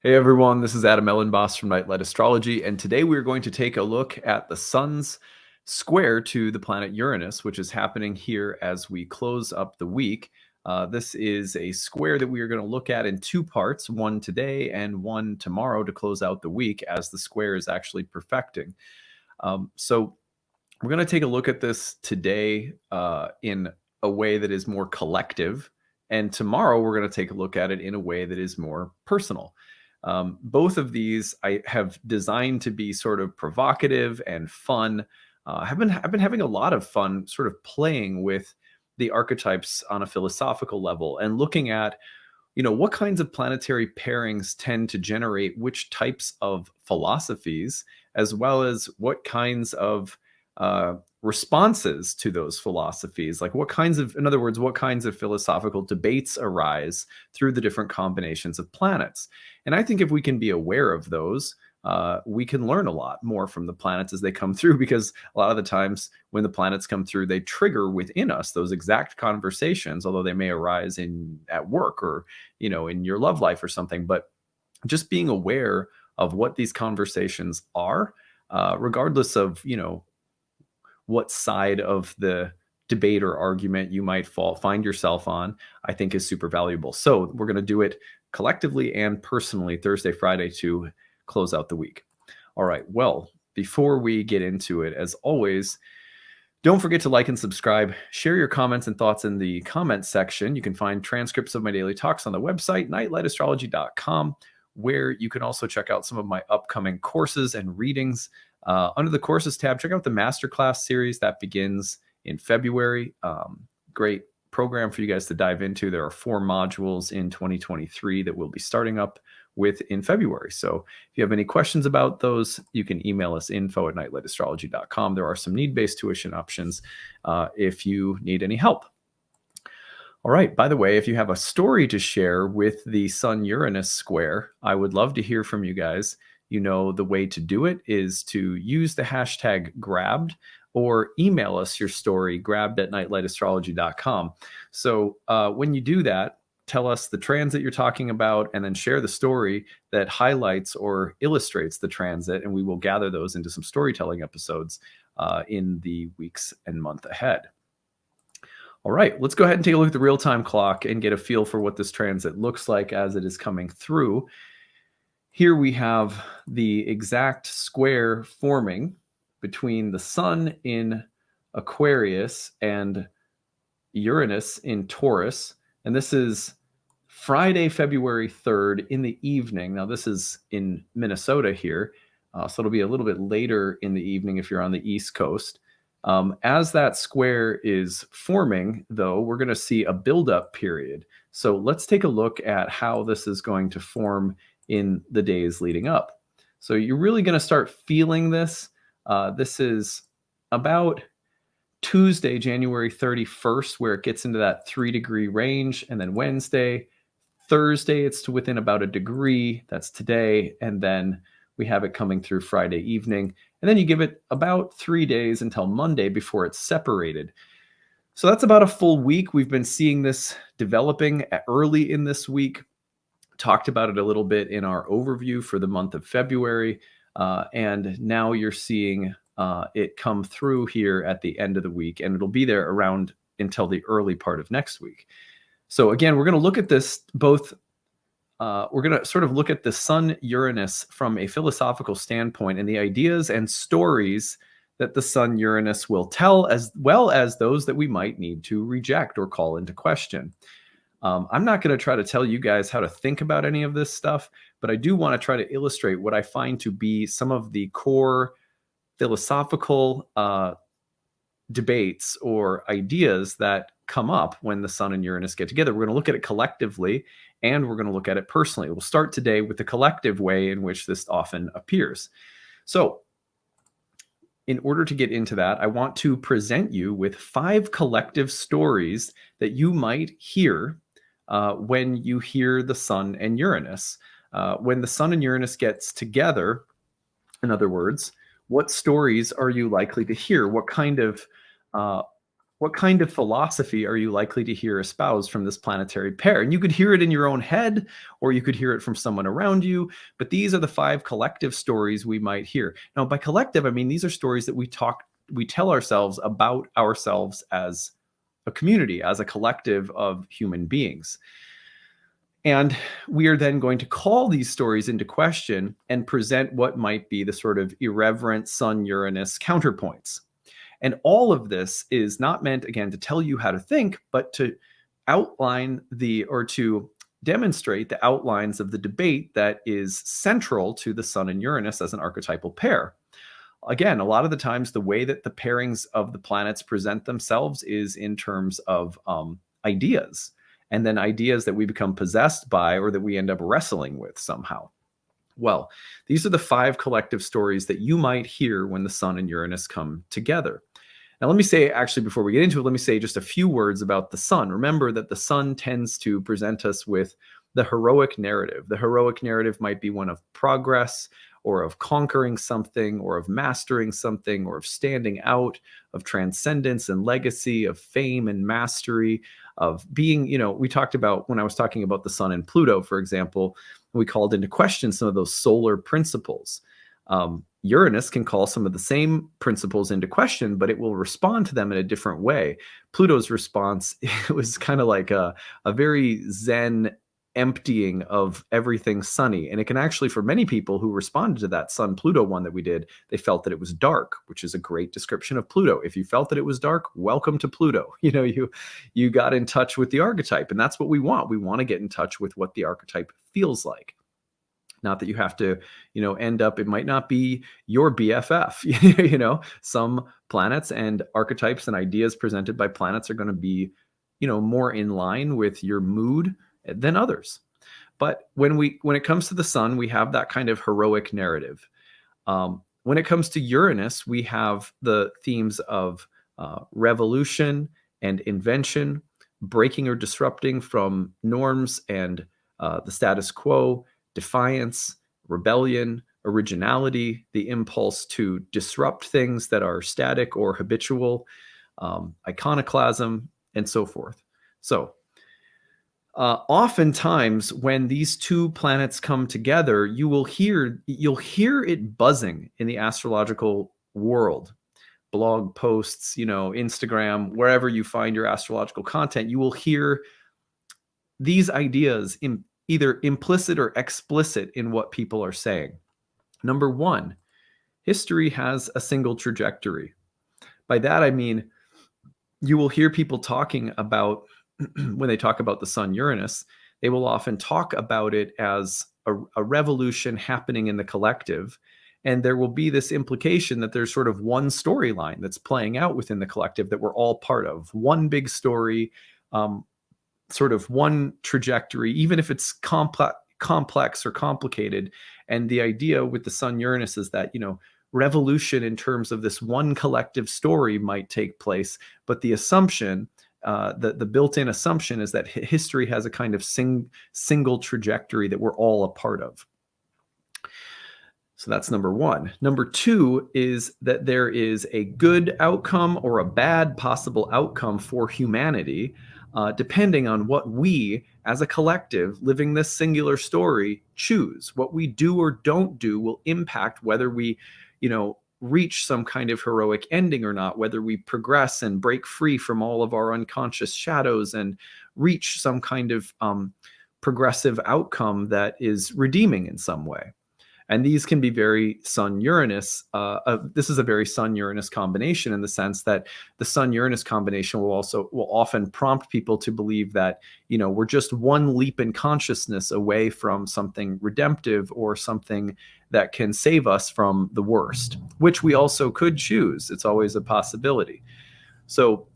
Hey everyone, this is Adam Elenbaas from Nightlight Astrology, and today we're going to take a look at the sun's square to the planet Uranus, which is happening here as we close up the week. This is a square that we are going to look at in two parts, one today and one tomorrow to close out the week as the square is actually perfecting. So we're going to take a look at this today in a way that is more collective, and tomorrow we're going to take a look at it in a way that is more personal. Both of these I have designed to be sort of provocative and fun. I've been having a lot of fun sort of playing with the archetypes on a philosophical level and looking at, what kinds of planetary pairings tend to generate which types of philosophies, as well as what kinds of responses to those philosophies. Like in other words, what kinds of philosophical debates arise through the different combinations of planets. And I think if we can be aware of those, we can learn a lot more from the planets as they come through, because a lot of the times when the planets come through, they trigger within us those exact conversations, although they may arise at work or, in your love life or something. But just being aware of what these conversations are, regardless of, what side of the debate or argument you might find yourself on, I think is super valuable. So we're going to do it collectively and personally Thursday, Friday to close out the week. All right. Well, before we get into it, as always, don't forget to like and subscribe. Share your comments and thoughts in the comments section. You can find transcripts of my daily talks on the website, nightlightastrology.com, where you can also check out some of my upcoming courses and readings. Under the courses tab, check out the masterclass series that begins in February. Great program for you guys to dive into. There are 4 modules in 2023 that we'll be starting up with in February. So if you have any questions about those, you can email us info@nightlightastrology.com. There are some need-based tuition options if you need any help. All right. By the way, if you have a story to share with the Sun-Uranus square, I would love to hear from you guys. The way to do it is to use the hashtag grabbed or email us your story, grabbed@nightlightastrology.com. So when you do that, tell us the transit you're talking about and then share the story that highlights or illustrates the transit, and we will gather those into some storytelling episodes in the weeks and month ahead. All right, let's go ahead and take a look at the real-time clock and get a feel for what this transit looks like as it is coming through. Here we have the exact square forming between the sun in Aquarius and Uranus in Taurus. And this is Friday, February 3rd in the evening. Now, this is in Minnesota here, so it'll be a little bit later in the evening if you're on the East Coast. As that square is forming, though, we're going to see a buildup period. So let's take a look at how this is going to form in the days leading up. So you're really going to start feeling this. This is about Tuesday, January 31st, where it gets into that 3-degree range. And then Wednesday, Thursday, it's to within about a degree. That's today. And then we have it coming through Friday evening. And then you give it about 3 days until Monday before it's separated. So that's about a full week. We've been seeing this developing early in this week. Talked about it a little bit in our overview for the month of February. And now you're seeing it come through here at the end of the week, and it'll be there around until the early part of next week. So again, we're going to look at this both. We're going to sort of look at the Sun-Uranus from a philosophical standpoint and the ideas and stories that the Sun-Uranus will tell, as well as those that we might need to reject or call into question. I'm not going to try to tell you guys how to think about any of this stuff, but I do want to try to illustrate what I find to be some of the core philosophical debates or ideas that come up when the Sun and Uranus get together. We're going to look at it collectively, and we're going to look at it personally. We'll start today with the collective way in which this often appears. So in order to get into that, I want to present you with 5 collective stories that you might hear when you hear the Sun and Uranus. When the Sun and Uranus gets together, in other words, what stories are you likely to hear? What kind of what kind of philosophy are you likely to hear espoused from this planetary pair? And you could hear it in your own head, or you could hear it from someone around you. But these are the 5 collective stories we might hear. Now, by collective, I mean these are stories that we tell ourselves about ourselves as a community, as a collective of human beings. And we are then going to call these stories into question and present what might be the sort of irreverent Sun Uranus counterpoints. And all of this is not meant, again, to tell you how to think, but to outline or to demonstrate the outlines of the debate that is central to the Sun and Uranus as an archetypal pair. Again, a lot of the times, the way that the pairings of the planets present themselves is in terms of ideas, and then ideas that we become possessed by or that we end up wrestling with somehow. Well, these are the 5 collective stories that you might hear when the Sun and Uranus come together. Now, let me say, actually, before we get into it, let me say just a few words about the Sun. Remember that the Sun tends to present us with the heroic narrative. The heroic narrative might be one of progress, or of conquering something, or of mastering something, or of standing out, of transcendence and legacy, of fame and mastery, of being, we talked about, when I was talking about the Sun and Pluto, for example, we called into question some of those solar principles. Uranus can call some of the same principles into question, but it will respond to them in a different way. Pluto's response, it was kind of like a very Zen emptying of everything sunny. And it can actually, for many people who responded to that Sun-Pluto one that we did, they felt that it was dark, which is a great description of Pluto. If you felt that it was dark, welcome to Pluto. You got in touch with the archetype, and that's what we want. We want to get in touch with what the archetype feels like. Not that you have to, end up, it might not be your BFF. Some planets and archetypes and ideas presented by planets are going to be, more in line with your mood than others. But when it comes to the Sun, we have that kind of heroic narrative. When it comes to Uranus, we have the themes of revolution and invention, breaking or disrupting from norms and the status quo, defiance, rebellion, originality, the impulse to disrupt things that are static or habitual, iconoclasm, and so forth. So, oftentimes when these 2 planets come together, you'll hear it buzzing in the astrological world. Blog posts, Instagram, wherever you find your astrological content, you will hear these ideas either implicit or explicit in what people are saying. Number 1, history has a single trajectory. By that, I mean, you will hear people talking about, when they talk about the Sun Uranus, they will often talk about it as a revolution happening in the collective. And there will be this implication that there's sort of one storyline that's playing out within the collective that we're all part of. One big story, sort of one trajectory, even if it's complex or complicated. And the idea with the Sun Uranus is that, revolution in terms of this one collective story might take place, but the assumption, the built-in assumption is that history has a kind of single trajectory that we're all a part of. So that's number 1. Number 2 is that there is a good outcome or a bad possible outcome for humanity, depending on what we, as a collective living this singular story, choose. What we do or don't do will impact whether we, reach some kind of heroic ending or not, whether we progress and break free from all of our unconscious shadows and reach some kind of progressive outcome that is redeeming in some way. And these can be very Sun-Uranus. This is a very Sun-Uranus combination in the sense that the Sun-Uranus combination will often prompt people to believe that, we're just one leap in consciousness away from something redemptive or something that can save us from the worst, which we also could choose. It's always a possibility. So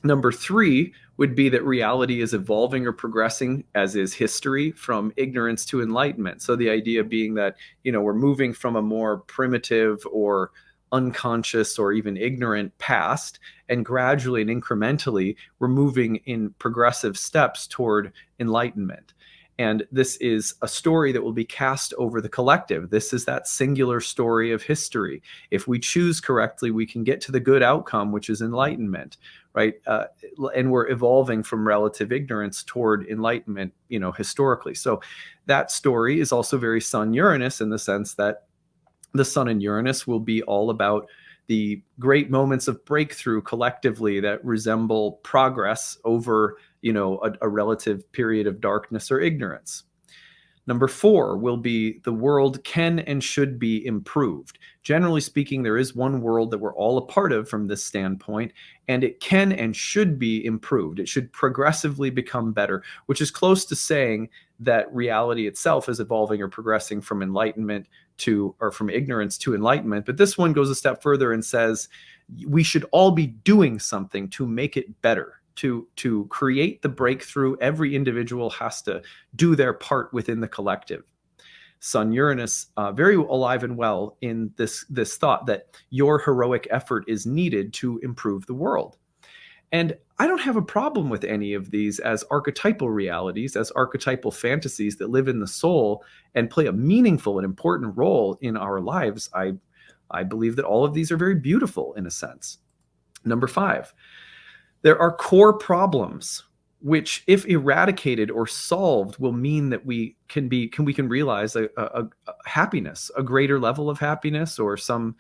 number 3 would be that reality is evolving or progressing, as is history, from ignorance to enlightenment. So the idea being that, we're moving from a more primitive or unconscious or even ignorant past, and gradually and incrementally, we're moving in progressive steps toward enlightenment. And this is a story that will be cast over the collective. This is that singular story of history. If we choose correctly, we can get to the good outcome, which is enlightenment, right? And we're evolving from relative ignorance toward enlightenment, historically. So that story is also very Sun Uranus in the sense that the Sun and Uranus will be all about the great moments of breakthrough collectively that resemble progress over, a relative period of darkness or ignorance. Number 4 will be the world can and should be improved. Generally speaking, there is one world that we're all a part of from this standpoint, and it can and should be improved. It should progressively become better, which is close to saying that reality itself is evolving or progressing from enlightenment or from ignorance to enlightenment. But this one goes a step further and says we should all be doing something to make it better. To create the breakthrough, every individual has to do their part within the collective. Sun Uranus, very alive and well in this thought that your heroic effort is needed to improve the world. And I don't have a problem with any of these as archetypal realities, as archetypal fantasies that live in the soul and play a meaningful and important role in our lives. I believe that all of these are very beautiful in a sense. Number 5. There are core problems which, if eradicated or solved, will mean that we can realize a happiness, a greater level of happiness, or some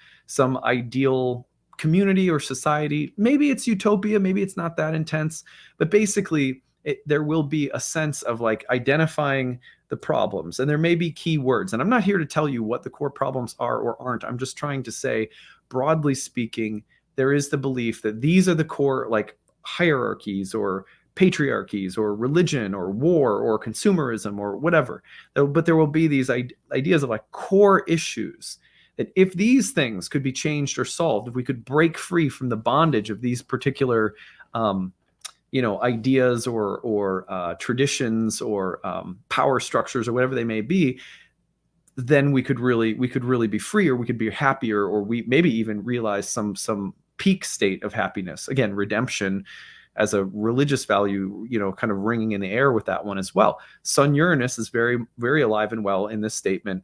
ideal community or society. Maybe it's utopia, maybe it's not that intense, but basically there will be a sense of like identifying the problems, and there may be key words. And I'm not here to tell you what the core problems are or aren't. I'm just trying to say, broadly speaking, there is the belief that these are the core, like, hierarchies or patriarchies or religion or war or consumerism or whatever. But there will be these ideas of like core issues that if these things could be changed or solved, if we could break free from the bondage of these particular ideas or traditions or power structures or whatever they may be, then we could really be free, or we could be happier, or we maybe even realize some peak state of happiness. Again, redemption as a religious value, kind of ringing in the air with that one as well. Sun Uranus is very, very alive and well in this statement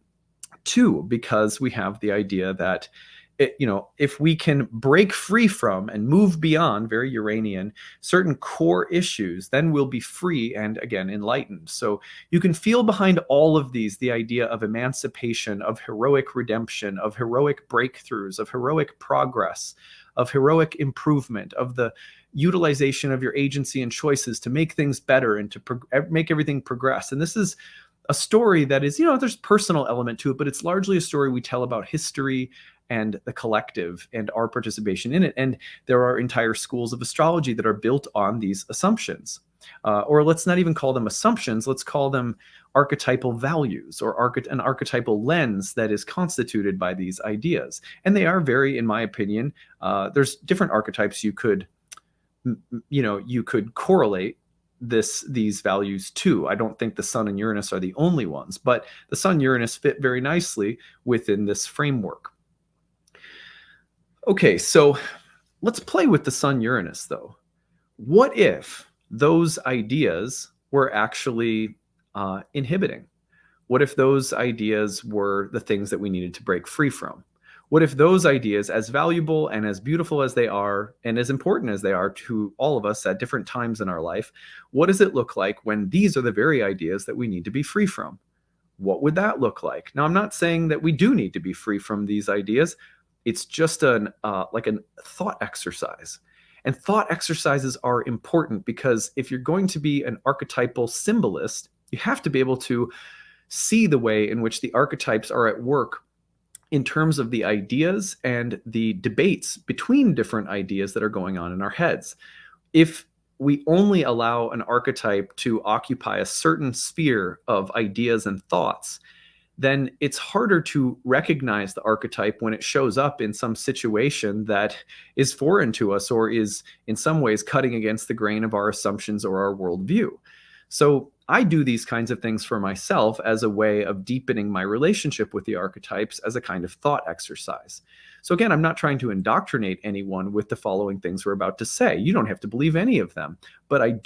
too, because we have the idea that if we can break free from and move beyond, very Uranian, certain core issues, then we'll be free and, again, enlightened. So you can feel behind all of these the idea of emancipation, of heroic redemption, of heroic breakthroughs, of heroic progress, of heroic improvement, of the utilization of your agency and choices to make things better and to make everything progress. And this is a story that is, there's personal element to it, but it's largely a story we tell about history and the collective and our participation in it. And there are entire schools of astrology that are built on these assumptions. Or let's not even call them assumptions, let's call them archetypal values, or an archetypal lens that is constituted by these ideas. And they are very, in my opinion, there's different archetypes you could correlate these values to. I don't think the Sun and Uranus are the only ones, but the Sun Uranus fit very nicely within this framework. Okay, so let's play with the Sun Uranus though. What if those ideas were actually inhibiting? What if those ideas were the things that we needed to break free from? What if those ideas, as valuable and as beautiful as they are, and as important as they are to all of us at different times in our life, what does it look like when these are the very ideas that we need to be free from? What would that look like? Now, I'm not saying that we do need to be free from these ideas. It's just like a thought exercise. And thought exercises are important because if you're going to be an archetypal symbolist, you have to be able to see the way in which the archetypes are at work in terms of the ideas and the debates between different ideas that are going on in our heads. If we only allow an archetype to occupy a certain sphere of ideas and thoughts, then it's harder to recognize the archetype when it shows up in some situation that is foreign to us or is in some ways cutting against the grain of our assumptions or our worldview. So I do these kinds of things for myself as a way of deepening my relationship with the archetypes as a kind of thought exercise. So again, I'm not trying to indoctrinate anyone with the following things we're about to say. You don't have to believe any of them, but I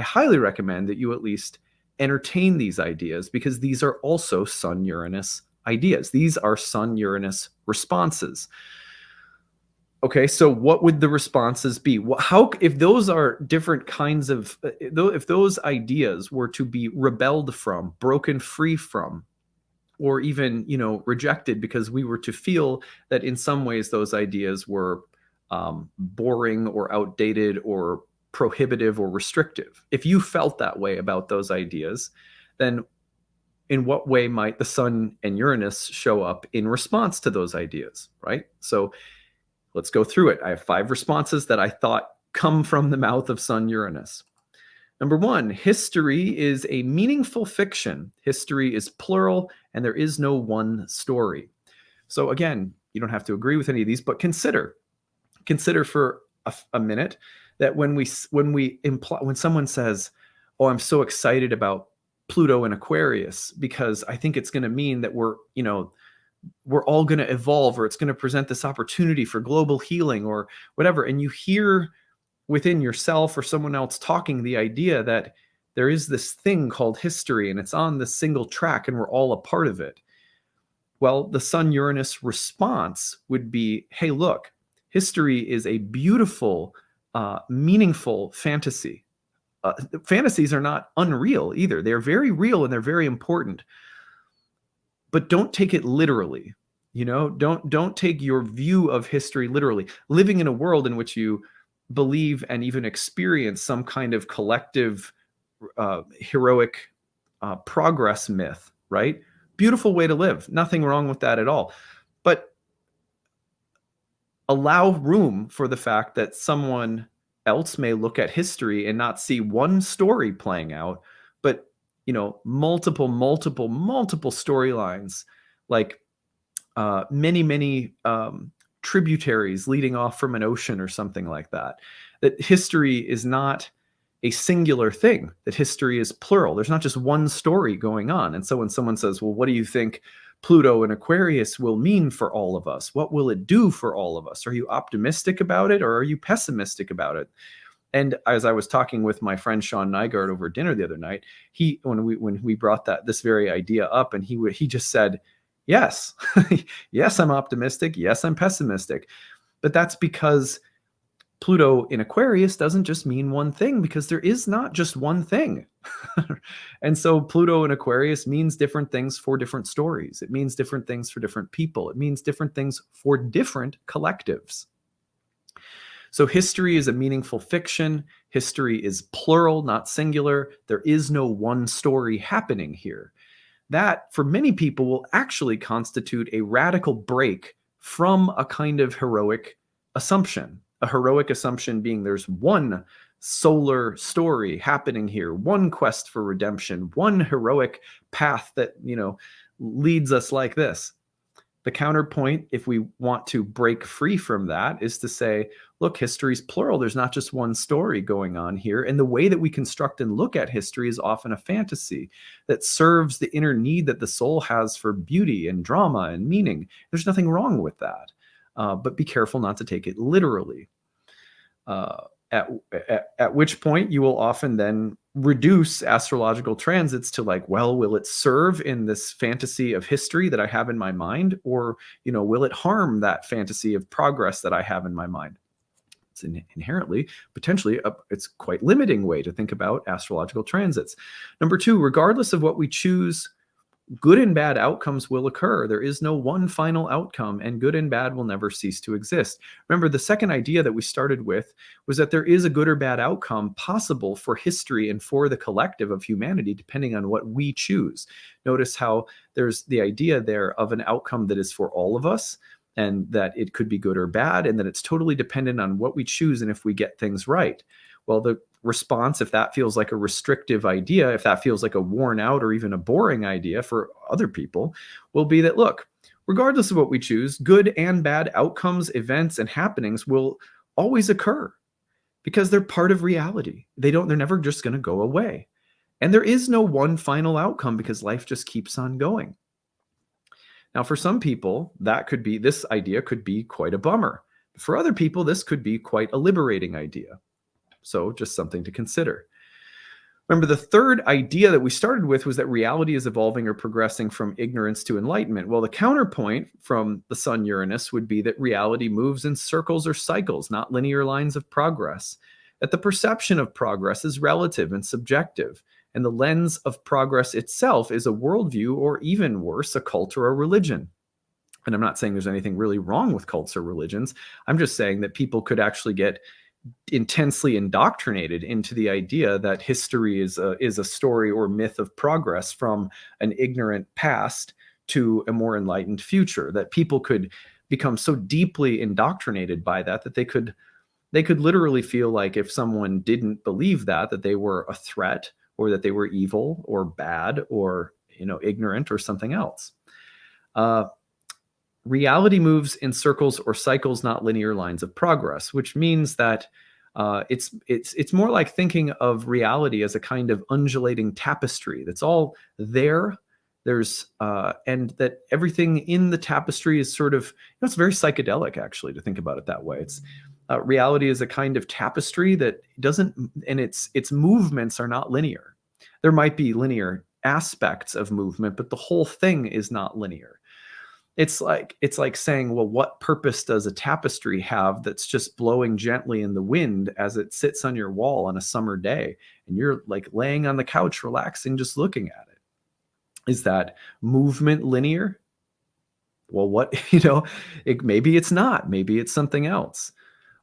highly recommend that you at least entertain these ideas, because these are also Sun-Uranus ideas. These are Sun-Uranus responses. Okay, so what would the responses be? How, if those are different kinds of, if those ideas were to be rebelled from, broken free from, or even, rejected because we were to feel that in some ways those ideas were boring or outdated or prohibitive or restrictive. If you felt that way about those ideas, then in what way might the sun and Uranus show up in response to those ideas, right? So let's go through it. I have 5 responses that I thought come from the mouth of Sun Uranus. Number 1, history is a meaningful fiction. History is plural, and there is no one story. So again, you don't have to agree with any of these, but consider for a minute that when someone says, "Oh, I'm so excited about Pluto and Aquarius because I think it's going to mean that we're all going to evolve, or it's going to present this opportunity for global healing or whatever," and you hear within yourself or someone else talking the idea that there is this thing called history and it's on this single track and we're all a part of it. Well, the Sun Uranus response would be, hey, look, history is a beautiful, meaningful fantasy. Fantasies are not unreal either. They're very real and they're very important. But don't take it literally. Don't take your view of history literally. Living in a world in which you believe and even experience some kind of collective heroic progress myth, right? Beautiful way to live. Nothing wrong with that at all. But allow room for the fact that someone else may look at history and not see one story playing out, but multiple storylines, like many tributaries leading off from an ocean or something like that. That history is not a singular thing, that history is plural. There's not just one story going on. And so when someone says, well, what do you think Pluto and Aquarius will mean for all of us? What will it do for all of us? Are you optimistic about it or are you pessimistic about it? And as I was talking with my friend Sean Nygaard over dinner the other night, when we brought this very idea up, and he just said, yes, yes, I'm optimistic. Yes, I'm pessimistic. But that's because Pluto in Aquarius doesn't just mean one thing, because there is not just one thing. And so Pluto in Aquarius means different things for different stories. It means different things for different people. It means different things for different collectives. So history is a meaningful fiction. History is plural, not singular. There is no one story happening here. That, for many people, will actually constitute a radical break from a kind of heroic assumption. A heroic assumption being there's one solar story happening here, one quest for redemption, one heroic path that, leads us like this. The counterpoint, if we want to break free from that, is to say, look, history's plural. There's not just one story going on here. And the way that we construct and look at history is often a fantasy that serves the inner need that the soul has for beauty and drama and meaning. There's nothing wrong with that. But be careful not to take it literally. At which point you will often then reduce astrological transits to like, well, will it serve in this fantasy of history that I have in my mind? Or, will it harm that fantasy of progress that I have in my mind? It's inherently, potentially, it's quite limiting way to think about astrological transits. Number 2, regardless of what we choose, good and bad outcomes will occur. There is no one final outcome, and good and bad will never cease to exist. Remember, the second idea that we started with was that there is a good or bad outcome possible for history and for the collective of humanity, depending on what we choose. Notice how there's the idea there of an outcome that is for all of us, and that it could be good or bad, and that it's totally dependent on what we choose and if we get things right. Well, the response, if that feels like a restrictive idea, if that feels like a worn out or even a boring idea for other people, will be that, look, regardless of what we choose, good and bad outcomes, events, and happenings will always occur because they're part of reality. They're never just going to go away. And there is no one final outcome because life just keeps on going. Now, for some people, this idea could be quite a bummer. For other people, this could be quite a liberating idea. So just something to consider. Remember, the third idea that we started with was that reality is evolving or progressing from ignorance to enlightenment. Well, the counterpoint from the Sun Uranus would be that reality moves in circles or cycles, not linear lines of progress. That the perception of progress is relative and subjective, and the lens of progress itself is a worldview, or even worse, a cult or a religion. And I'm not saying there's anything really wrong with cults or religions. I'm just saying that people could actually get intensely indoctrinated into the idea that history is a story or myth of progress from an ignorant past to a more enlightened future. That people could become so deeply indoctrinated by that that they could literally feel like if someone didn't believe that they were a threat, or that they were evil or bad, or ignorant or something else. Reality moves in circles or cycles, not linear lines of progress, which means that it's more like thinking of reality as a kind of undulating tapestry that's all there. And that everything in the tapestry is sort of, it's very psychedelic actually to think about it that way. It's reality is a kind of tapestry that doesn't, and its movements are not linear. There might be linear aspects of movement, but the whole thing is not linear. It's like saying, well, what purpose does a tapestry have that's just blowing gently in the wind as it sits on your wall on a summer day, and you're like laying on the couch relaxing just looking at it? Is that movement linear? Well, what, maybe it's not. Maybe it's something else.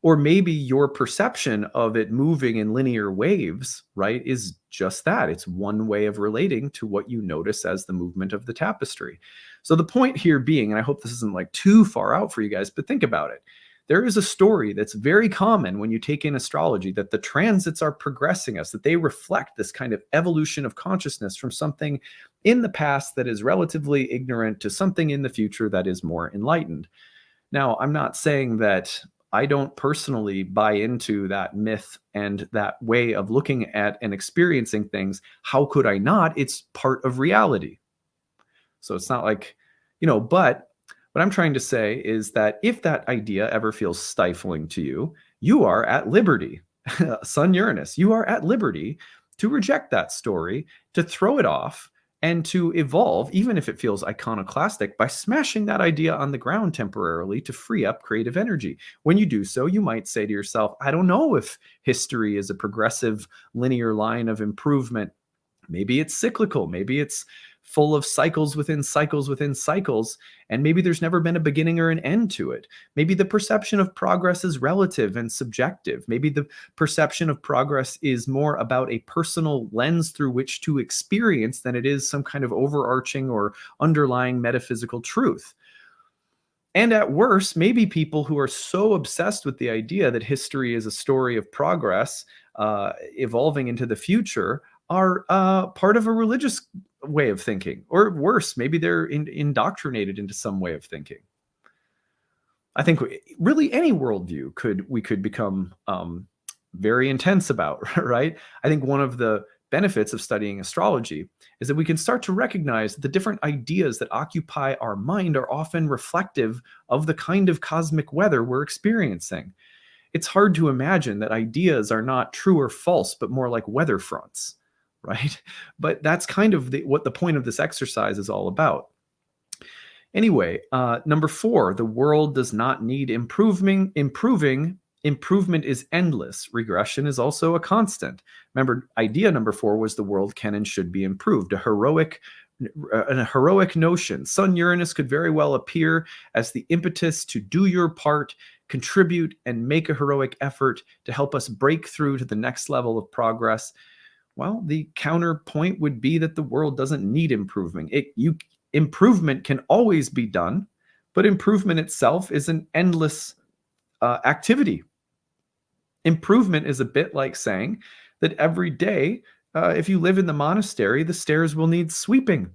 Or maybe your perception of it moving in linear waves, right, is just that. It's one way of relating to what you notice as the movement of the tapestry. So the point here being, and I hope this isn't like too far out for you guys, but think about it. There is a story that's very common when you take in astrology, that the transits are progressing us, that they reflect this kind of evolution of consciousness from something in the past that is relatively ignorant to something in the future that is more enlightened. Now, I'm not saying that I don't personally buy into that myth and that way of looking at and experiencing things. How could I not? It's part of reality. So it's not like, but what I'm trying to say is that if that idea ever feels stifling to you, you are at liberty. Sun Uranus, you are at liberty to reject that story, to throw it off, and to evolve, even if it feels iconoclastic, by smashing that idea on the ground temporarily to free up creative energy. When you do so, you might say to yourself, I don't know if history is a progressive linear line of improvement. Maybe it's cyclical. Maybe it's full of cycles within cycles within cycles, and maybe there's never been a beginning or an end to it. Maybe the perception of progress is relative and subjective. Maybe the perception of progress is more about a personal lens through which to experience than it is some kind of overarching or underlying metaphysical truth. And at worst, maybe people who are so obsessed with the idea that history is a story of progress evolving into the future are part of a religious way of thinking, or worse, maybe they're indoctrinated into some way of thinking. I think really any worldview we could become very intense about, right? I think one of the benefits of studying astrology is that we can start to recognize that the different ideas that occupy our mind are often reflective of the kind of cosmic weather we're experiencing. It's hard to imagine that ideas are not true or false, but more like weather fronts, right? But that's kind of what the point of this exercise is all about. Anyway, number 4, the world does not need improving. Improvement is endless. Regression is also a constant. Remember, idea number 4 was the world can and should be improved, a heroic notion. Sun Uranus could very well appear as the impetus to do your part, contribute, and make a heroic effort to help us break through to the next level of progress. Well, the counterpoint would be that the world doesn't need improving. Improvement can always be done, but improvement itself is an endless activity. Improvement is a bit like saying that every day, if you live in the monastery, the stairs will need sweeping,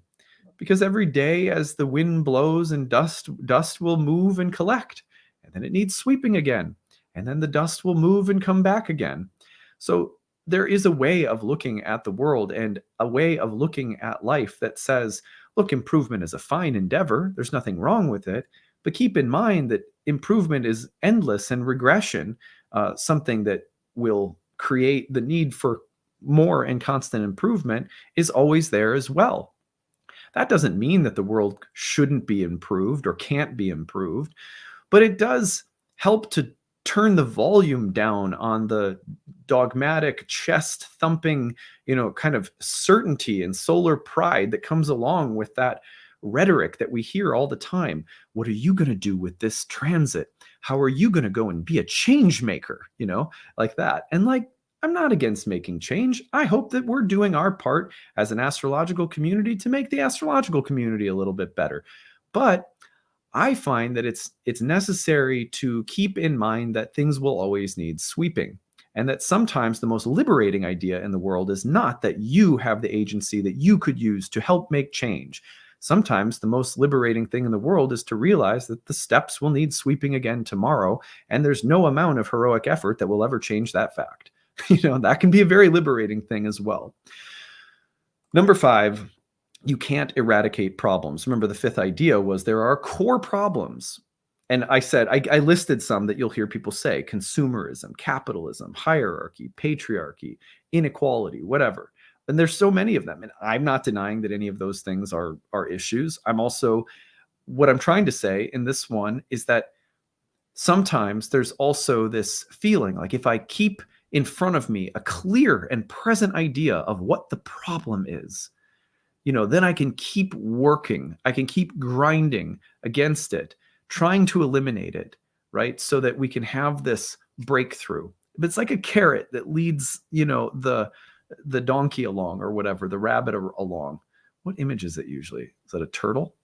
because every day as the wind blows and dust will move and collect, and then it needs sweeping again, and then the dust will move and come back again. So there is a way of looking at the world and a way of looking at life that says, look, improvement is a fine endeavor. There's nothing wrong with it. But keep in mind that improvement is endless, and regression, something that will create the need for more and constant improvement is always there as well. That doesn't mean that the world shouldn't be improved or can't be improved, but it does help to turn the volume down on the dogmatic, chest thumping, kind of certainty and solar pride that comes along with that rhetoric that we hear all the time. What are you going to do with this transit? How are you going to go and be a change maker? Like that. And I'm not against making change. I hope that we're doing our part as an astrological community to make the astrological community a little bit better. But I find that it's necessary to keep in mind that things will always need sweeping, and that sometimes the most liberating idea in the world is not that you have the agency that you could use to help make change. Sometimes the most liberating thing in the world is to realize that the steps will need sweeping again tomorrow, and there's no amount of heroic effort that will ever change that fact. That can be a very liberating thing as well. Number 5, you can't eradicate problems. Remember, the 5th idea was there are core problems. And I said, I listed some that you'll hear people say: consumerism, capitalism, hierarchy, patriarchy, inequality, whatever. And there's so many of them. And I'm not denying that any of those things are issues. What I'm trying to say in this one is that sometimes there's also this feeling like if I keep in front of me a clear and present idea of what the problem is, then I can keep working. I can keep grinding against it, trying to eliminate it, right? So that we can have this breakthrough. But it's like a carrot that leads, the donkey along, or whatever, the rabbit along. What image is it usually? Is that a turtle?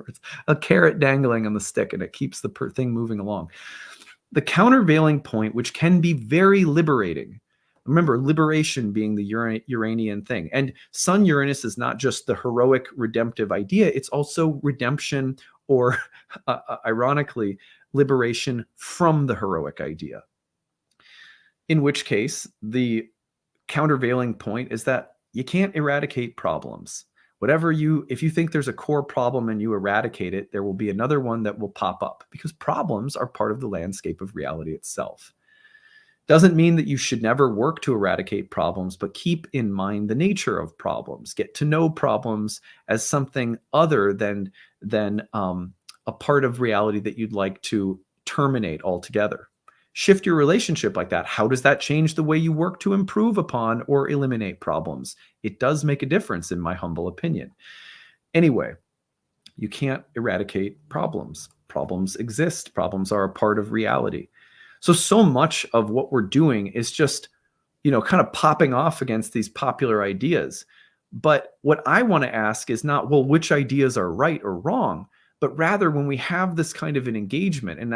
It's a carrot dangling on the stick, and it keeps the thing moving along. The countervailing point, which can be very liberating. Remember, liberation being the Uranian thing. And Sun Uranus is not just the heroic redemptive idea, it's also redemption, or ironically, liberation from the heroic idea. In which case, the countervailing point is that you can't eradicate problems. If you think there's a core problem and you eradicate it, there will be another one that will pop up, because problems are part of the landscape of reality itself. Doesn't mean that you should never work to eradicate problems, but keep in mind the nature of problems. Get to know problems as something other than a part of reality that you'd like to terminate altogether. Shift your relationship like that. How does that change the way you work to improve upon or eliminate problems? It does make a difference, in my humble opinion. Anyway, you can't eradicate problems. Problems exist. Problems are a part of reality. So much of what we're doing is just, kind of popping off against these popular ideas. But what I want to ask is not, well, which ideas are right or wrong, but rather when we have this kind of an engagement, an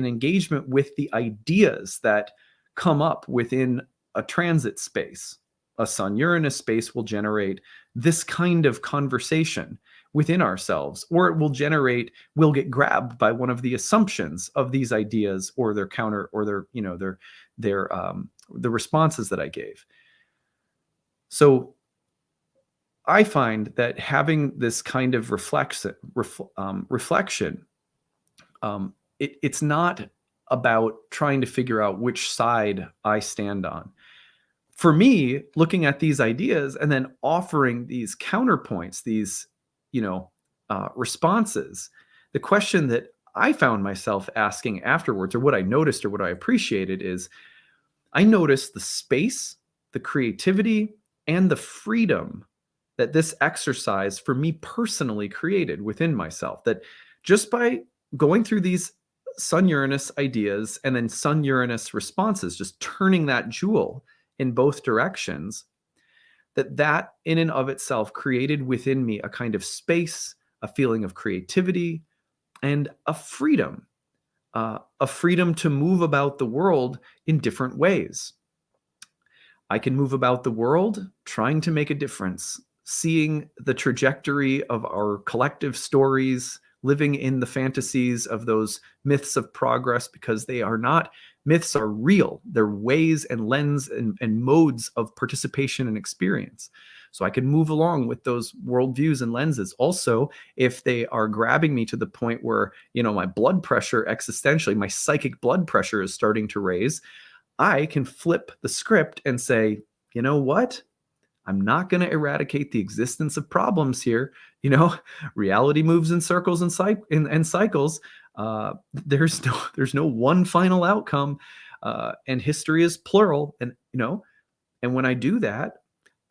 engagement with the ideas that come up within a transit space. A Sun-Uranus space will generate this kind of conversation within ourselves, or it will get grabbed by one of the assumptions of these ideas, or their counter, or the responses that I gave. So I find that having this kind of reflection, it's not about trying to figure out which side I stand on. For me, looking at these ideas and then offering these counterpoints, these responses, the question that I found myself asking afterwards, or what I noticed or what I appreciated, is I noticed the space, the creativity, and the freedom that this exercise for me personally created within myself. That just by going through these Sun-Uranus ideas and then Sun-Uranus responses, just turning that jewel in both directions, that in and of itself created within me a kind of space, a feeling of creativity, and a freedom to move about the world in different ways. I can move about the world trying to make a difference, seeing the trajectory of our collective stories, living in the fantasies of those myths of progress, because they are not myths, are real. They're ways and lens and modes of participation and experience. So I can move along with those worldviews and lenses. Also, if they are grabbing me to the point where, my blood pressure existentially, my psychic blood pressure is starting to raise, I can flip the script and say, you know what? I'm not going to eradicate the existence of problems here. Reality moves in circles and cycles. There's no one final outcome, and history is plural. And when I do that,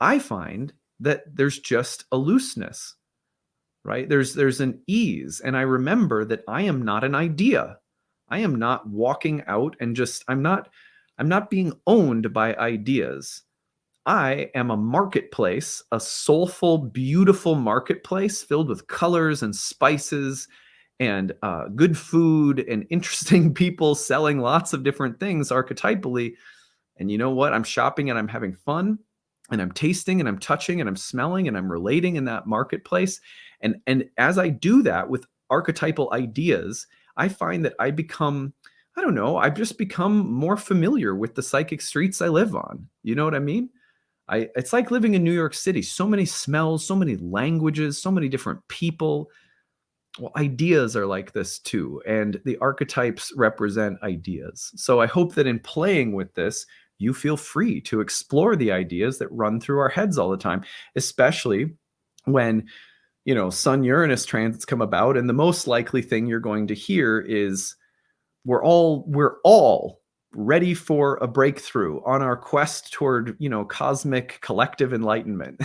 I find that there's just a looseness, right? There's an ease, and I remember that I am not an idea. I am not walking out and just I'm not being owned by ideas. I am a marketplace, a soulful, beautiful marketplace filled with colors and spices and good food and interesting people selling lots of different things archetypally. And you know what? I'm shopping and I'm having fun and I'm tasting and I'm touching and I'm smelling and I'm relating in that marketplace. And as I do that with archetypal ideas, I find that I don't know, I've just become more familiar with the psychic streets I live on. You know what I mean? It's like living in New York City. So many smells, so many languages, so many different people. Well, ideas are like this too, and the archetypes represent ideas. So I hope that in playing with this, you feel free to explore the ideas that run through our heads all the time, especially when, Sun Uranus transits come about. And the most likely thing you're going to hear is we're all ready for a breakthrough on our quest toward cosmic collective enlightenment.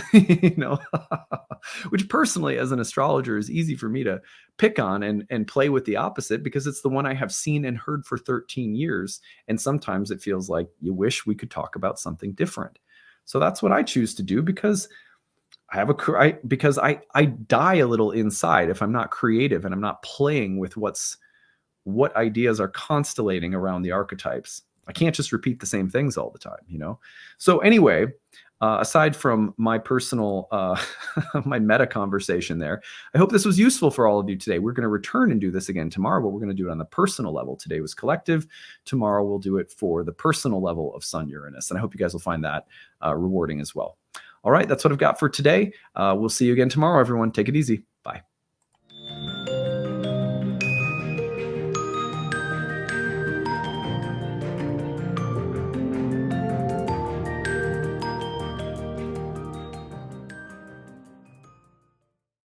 Which personally, as an astrologer, is easy for me to pick on and play with the opposite, because it's the one I have seen and heard for 13 years, and sometimes it feels like you wish we could talk about something different. So that's what I choose to do, because I die a little inside if I'm not creative and I'm not playing with what ideas are constellating around the archetypes. I can't just repeat the same things all the time. So anyway, aside from my personal, my meta conversation there, I hope this was useful for all of you today. We're going to return and do this again tomorrow, but we're going to do it on the personal level. Today was collective. Tomorrow we'll do it for the personal level of Sun Uranus. And I hope you guys will find that rewarding as well. All right, that's what I've got for today. We'll see you again tomorrow, everyone. Take it easy.